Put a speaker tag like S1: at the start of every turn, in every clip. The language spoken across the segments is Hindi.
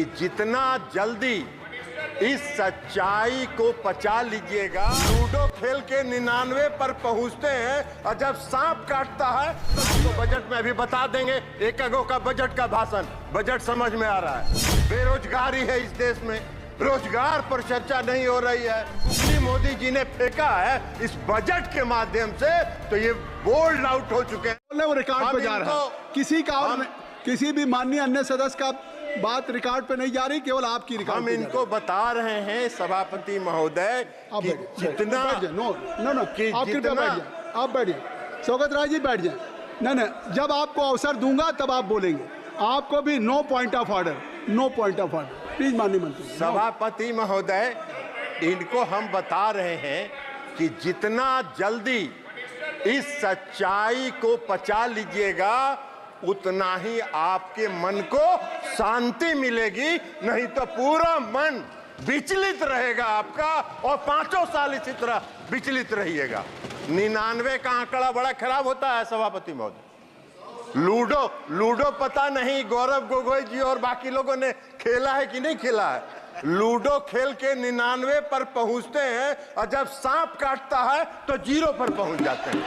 S1: कि जितना जल्दी इस सच्चाई को पचा लीजिएगा। लूडो खेल के 99 पर पहुंचते हैं और जब सांप काटता है तो बजट में अभी बता देंगे। एक अगो का बजट का भाषण, बजट समझ में आ रहा है। बेरोजगारी है इस देश में, रोजगार पर चर्चा नहीं हो रही है। इसलिए मोदी जी ने फेंका है इस बजट के माध्यम से, तो ये बोल्ड आउट हो चुके हैं।
S2: वो रिकॉर्ड पे जा रहा है, किसी का और किसी भी माननीय अन्य सदस्य का बात रिकॉर्ड पे नहीं जा रही, केवल आपकी रिकॉर्ड।
S1: हम इनको बता रहे हैं सभापति महोदय कि जितना
S2: आप कृपया बैठ जाए, आप बैठिए। शौकत राय जी बैठ जाए। नहीं, जब आपको अवसर दूंगा तब आप बोलेंगे। आपको भी no point of order, no point of order, please माननीय मंत्री।
S1: सभापति महोदय, इनको हम बता रहे हैं कि जितना जल्दी इस सच्चाई को पचा लीजिएगा उतना ही आपके मन को शांति मिलेगी, नहीं तो पूरा मन विचलित रहेगा आपका और 5 साल इसी तरह विचलित रहिएगा। 99 का आंकड़ा बड़ा खराब होता है सभापति महोदय। लूडो पता नहीं गौरव गोगोई जी और बाकी लोगों ने खेला है कि नहीं खेला है। लूडो खेल के 99 पर पहुंचते हैं और जब सांप काटता है तो 0 पर पहुंच जाते हैं।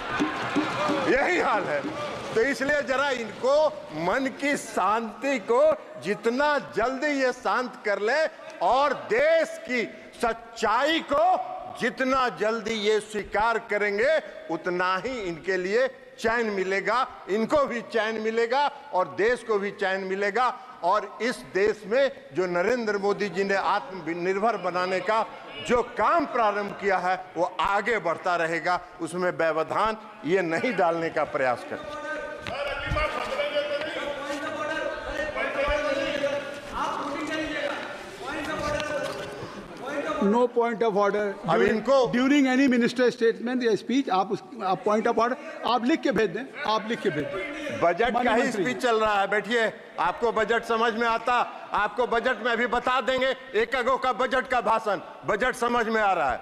S1: यही हाल है। तो इसलिए जरा इनको मन की शांति को जितना जल्दी ये शांत कर ले और देश की सच्चाई को जितना जल्दी ये स्वीकार करेंगे उतना ही इनके लिए चैन मिलेगा, इनको भी चैन मिलेगा और देश को भी चैन मिलेगा। और इस देश में जो नरेंद्र मोदी जी ने आत्मनिर्भर बनाने का जो काम प्रारंभ किया है वो आगे बढ़ता रहेगा, उसमें व्यवधान ये नहीं डालने का प्रयास करें।
S2: No point of order.
S1: अब इनको
S2: ड्यूरिंग एनी मिनिस्टर स्टेटमेंट या स्पीच आप पॉइंट ऑफ ऑर्डर आप लिख के भेज दें, आप लिख के भेज दें।
S1: बजट का ही स्पीच चल रहा है, बैठिए। आपको बजट समझ में आता, आपको बजट में अभी बता देंगे। एक अगो का बजट का भाषण, बजट समझ में आ रहा है।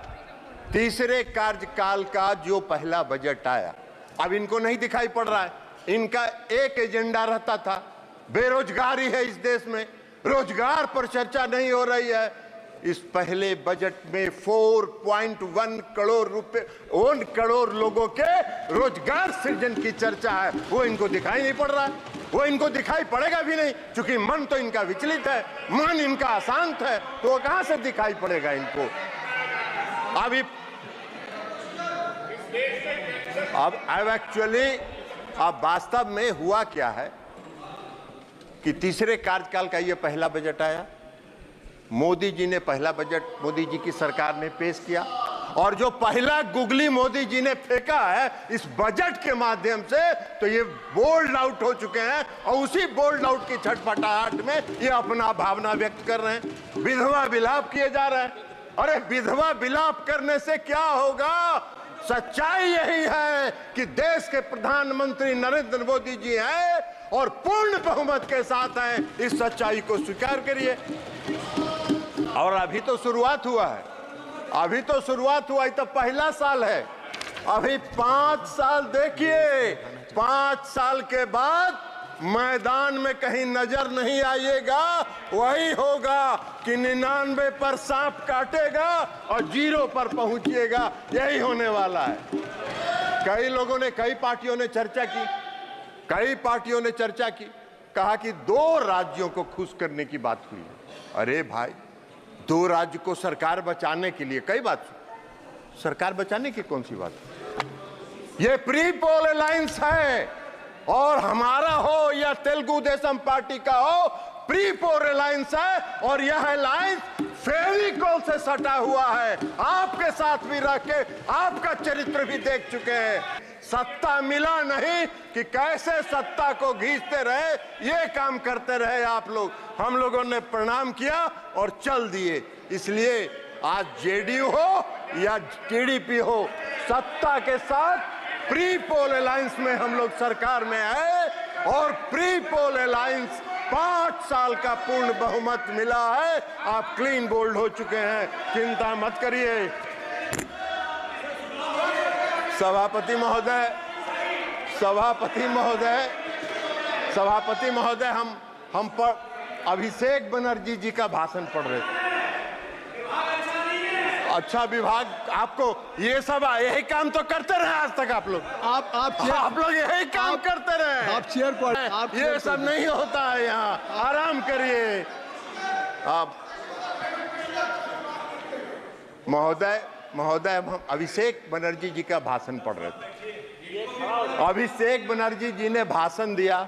S1: तीसरे कार्यकाल का जो पहला बजट आया, अब इनको नहीं दिखाई पड़ रहा है। इनका एक एजेंडा रहता था, बेरोजगारी है इस देश में, रोजगार पर चर्चा नहीं हो रही है। इस पहले बजट में 4.1 करोड़ रुपए 1 करोड़ लोगों के रोजगार सृजन की चर्चा है, वो इनको दिखाई नहीं पड़ रहा है। वो इनको दिखाई पड़ेगा भी नहीं, क्योंकि मन तो इनका विचलित है, मन इनका अशांत है, तो वो कहां से दिखाई पड़ेगा इनको। अब एक्चुअली अब वास्तव में हुआ क्या है कि तीसरे कार्यकाल का ये पहला बजट आया। मोदी जी ने पहला बजट मोदी जी की सरकार ने पेश किया और जो पहला गुगली मोदी जी ने फेंका है इस बजट के माध्यम से, तो ये बोल्ड आउट हो चुके हैं और उसी बोल्ड आउट की छटपटाहट में ये अपना भावना व्यक्त कर रहे हैं। विधवा विलाप किए जा रहे हैं। अरे विधवा विलाप करने से क्या होगा? सच्चाई यही है कि देश के प्रधानमंत्री नरेंद्र मोदी जी हैं और पूर्ण बहुमत के साथ हैं। इस सच्चाई को स्वीकार करिए। और अभी तो शुरुआत हुआ है, अभी तो शुरुआत हुआ है, तो पहला साल है। अभी 5 साल देखिए, 5 साल के बाद मैदान में कहीं नजर नहीं आइएगा। वही होगा कि 99 पर सांप काटेगा और 0 पर पहुंचिएगा। यही होने वाला है। कई लोगों ने, कई पार्टियों ने चर्चा की, कहा कि 2 राज्यों को खुश करने की बात हुई है। अरे भाई, 2 राज्य को सरकार बचाने के लिए कई बात, सरकार बचाने की कौन सी बात? ये प्री पोल अलायंस है और हमारा हो या तेलुगु देशम पार्टी का हो, प्री पोल अलायंस है और यह अलायंस फेविकोल से सटा हुआ है। आपके साथ भी रह के आपका चरित्र भी देख चुके हैं। सत्ता मिला नहीं कि कैसे सत्ता को घींचते रहे, ये काम करते रहे आप लोग। हम लोगों ने प्रणाम किया और चल दिए। इसलिए आज जेडीयू हो या टीडीपी हो, सत्ता के साथ प्री पोल अलायंस में हम लोग सरकार में है और प्री पोल अलायंस 5 साल का पूर्ण बहुमत मिला है। आप क्लीन बोल्ड हो चुके हैं, चिंता मत करिए। सभापति महोदय, अभिषेक बनर्जी जी का भाषण पढ़ रहे थे। अच्छा विभाग, आपको ये सब यही काम तो करते रहे आज तक आप लोग। आप लोग यही काम करते रहे।
S2: आप चेयर पर
S1: ये सब नहीं होता है यहाँ, आराम करिए आप। महोदय हम अभिषेक बनर्जी जी का भाषण पढ़ रहे थे। अभिषेक बनर्जी जी ने भाषण दिया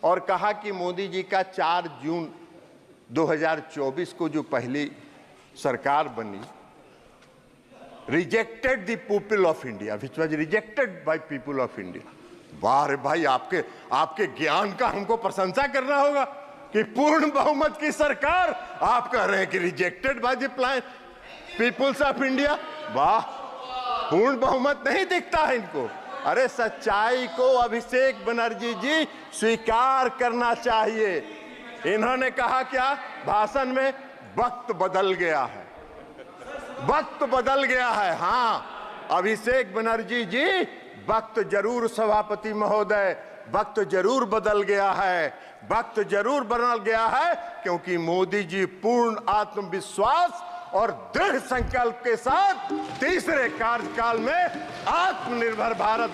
S1: और कहा कि मोदी जी का 4 जून 2024 को जो पहली सरकार बनी, rejected the people of India, which was rejected by people of India. वाह रे भाई, आपके ज्ञान का हमको प्रशंसा करना होगा कि पूर्ण बहुमत की सरकार आप कह रहे हैं कि rejected by the plan peoples of India. वाह, पूर्ण बहुमत नहीं दिखता है इनको। अरे सच्चाई को अभिषेक बनर्जी जी स्वीकार करना चाहिए। इन्होंने कहा क्या भाषण में? वक्त बदल गया है, वक्त बदल गया है। हाँ अभिषेक बनर्जी जी, वक्त जरूर, सभापति महोदय, वक्त जरूर बदल गया है, वक्त जरूर बदल गया है, क्योंकि मोदी जी पूर्ण आत्मविश्वास और दृढ़ संकल्प के साथ तीसरे कार्यकाल में आत्मनिर्भर भारत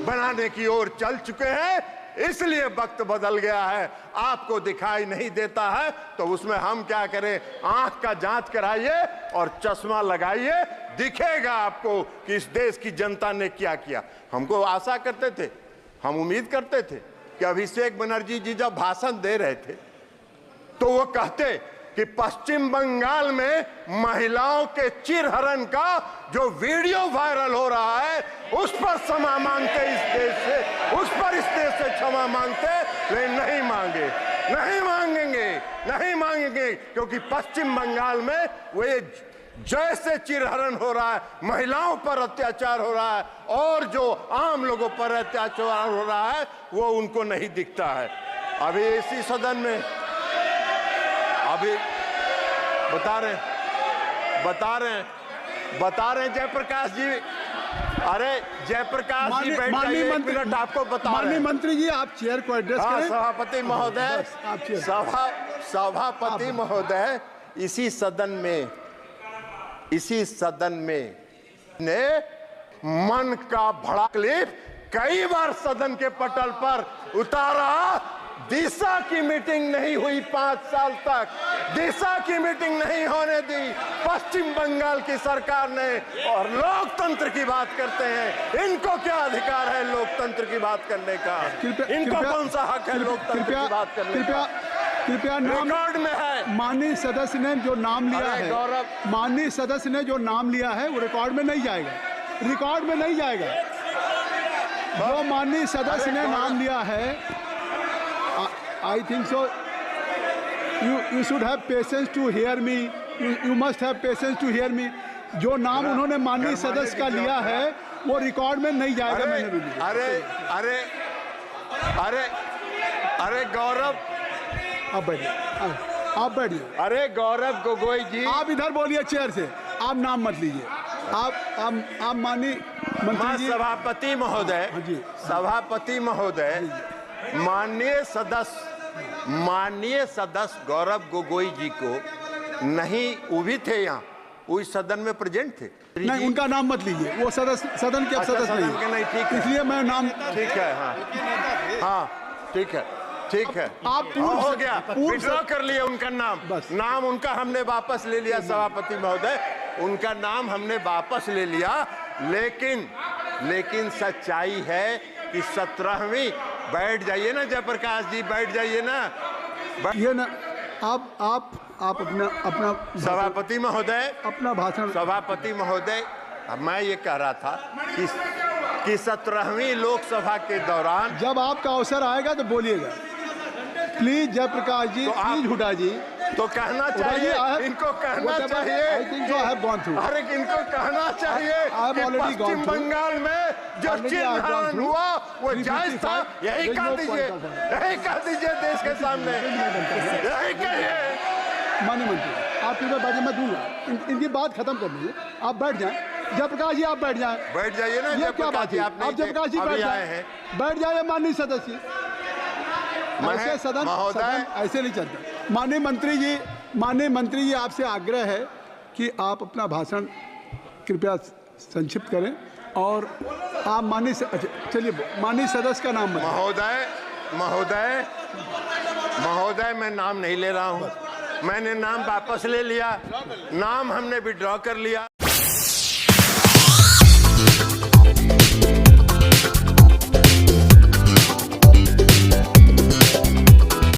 S1: बनाने की ओर चल चुके हैं। इसलिए वक्त बदल गया है। आपको दिखाई नहीं देता है तो उसमें हम क्या करें? आंख का जांच कराइए और चश्मा लगाइए, दिखेगा आपको कि इस देश की जनता ने क्या किया। हमको आशा करते थे, हम उम्मीद करते थे कि अभिषेक बनर्जी जी जब भाषण दे रहे थे तो वो कहते कि पश्चिम बंगाल में महिलाओं के चिरहरण का जो वीडियो वायरल हो रहा है उस पर क्षमा मांगते, इस देश से, उस पर इस देश से क्षमा मांगते, वे नहीं मांगे, नहीं मांगेंगे, नहीं मांगेंगे, क्योंकि पश्चिम बंगाल में वे जैसे चिरहरण हो रहा है, महिलाओं पर अत्याचार हो रहा है और जो आम लोगों पर अत्याचार हो रहा है वो उनको नहीं दिखता है। अभी इसी सदन में अभी बता रहे हैं जयप्रकाश जी। अरे जयप्रकाश जी बैठ जाइए, एक मिनट आपको बता रहे हैं।
S2: मंत्री जी आप चेयर को एड्रेस करें।
S1: सभापति महोदय, सभापति महोदय, इसी सदन में ने मन का भड़ा क्लिप कई बार सदन के पटल पर उतारा। दिशा की मीटिंग नहीं हुई 5 साल तक, दिशा की मीटिंग नहीं होने दी पश्चिम बंगाल की सरकार ने, और लोकतंत्र की बात करते हैं। इनको क्या अधिकार है लोकतंत्र की बात करने का? इनको कौन सा हक है लोकतंत्र की बात करने का?
S2: कृपया
S1: रिकॉर्ड में है।
S2: माननीय सदस्य ने जो नाम लिया है,
S1: गौरव,
S2: माननीय सदस्य ने जो नाम लिया है वो रिकॉर्ड में नहीं जाएगा, रिकॉर्ड में नहीं जाएगा। जो माननीय सदस्य ने नाम लिया है, I think so. You should have patience to hear me. You must have patience to hear me. जो नाम उन्होंने माननीय सदस्य का लिया है वो रिकॉर्ड में नहीं जाएगा। मैंने भी लिया।
S1: अरे गौरव,
S2: आप बैठिए।
S1: अरे गौरव गोगोई जी,
S2: आप इधर बोलिए चेयर से, आप नाम मत लीजिए। आप माननीय मंत्री जी।
S1: सभापति महोदय, सभापति महोदय, माननीय सदस्य गौरव गोगोई जी को नहीं, वो भी थे यहाँ, वो इस सदन में प्रेजेंट थे।
S2: नहीं, उनका नाम मत लीजिए, वो सदन के सदस्य नहीं,
S1: ठीक है,
S2: इसलिए मैं नाम,
S1: ठीक है, हाँ ठीक है, ठीक है,
S2: आप
S1: हो गया, विड्रॉ कर लिया उनका नाम, नाम उनका हमने वापस ले लिया। सभापति महोदय, उनका नाम हमने वापस ले लिया, लेकिन सच्चाई है कि 17वीं, बैठ जाइए ना जयप्रकाश जी, बैठ जाइए ना,
S2: ये ना आप अपना
S1: सभापति महोदय,
S2: अपना भाषण।
S1: सभापति महोदय, मैं ये कह रहा था कि 17वीं लोकसभा के दौरान
S2: जब आपका अवसर आएगा तो बोलिएगा प्लीज। जयप्रकाश जी, प्लीज हुड्डा जी,
S1: तो कहना चाहिए, इनको कहना चाहिए, अरे इनको कहना चाहिए कि पश्चिम बंगाल में जो चिरहरण हुआ वो जायज था। यही कह दीजिए देश के सामने, यही कहिए।
S2: माननीय मंत्री, आप इधर बैठिए, मैं दूंगा, इनकी बात खत्म कर लीजिए, आप बैठ जाएं। जयप्रकाश जी आप बैठ
S1: जाइए ना।
S2: ये क्या बात है? आप जयप्रकाश जी बैठ जाए, बैठ जाइए माननीय सदस्य। ऐसे सदन ऐसे नहीं चलता। माननीय मंत्री जी आपसे आग्रह है कि आप अपना भाषण कृपया संक्षिप्त करें और आप चलिए माननीय सदस्य का नाम
S1: महोदय मैं नाम नहीं ले रहा हूं, मैंने नाम वापस ले लिया, नाम हमने विड्रॉ कर लिया।